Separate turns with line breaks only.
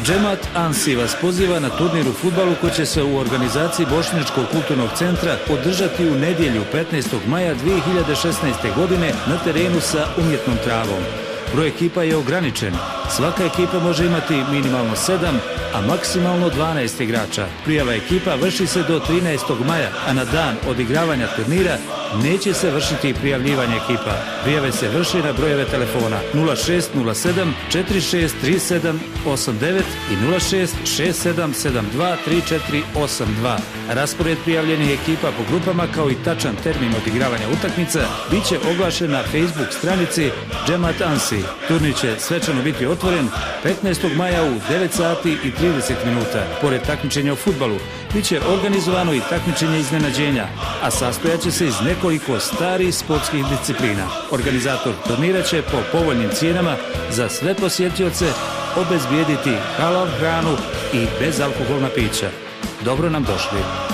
Džemat Ansi vas poziva na turnir u fudbalu koji će se u organizaciji Bošnjačkog kulturnog centra održati u nedjelju 15. maja 2016. godine na terenu sa umjetnom travom. Broj ekipa je ograničen. Svaka ekipa može imati minimalno 7, a maksimalno 12 igrača. Prijava ekipa vrši se do 13. maja, a na dan odigravanja turnira neće se vršiti prijavljivanje ekipa. Prijave se vrši na brojeve telefona 0607 4637 89 i 066772 3482. Raspored prijavljenih ekipa po grupama kao i tačan termin odigravanja utakmica bit će oglašen na Facebook stranici Džemat Ansi. Turnir će svečano biti otvoren 15. maja u 9 sati i 30 minuta. Pored takmičenja u fudbalu, bit će organizovano i takmičenje iznenađenja, a sastojaće se iz nekoliko starih sportskih disciplina. Organizator turnira će po povoljnim cijenama za sve posjetioce obezbijediti halal hranu i bezalkoholna pića. Dobro nam došli!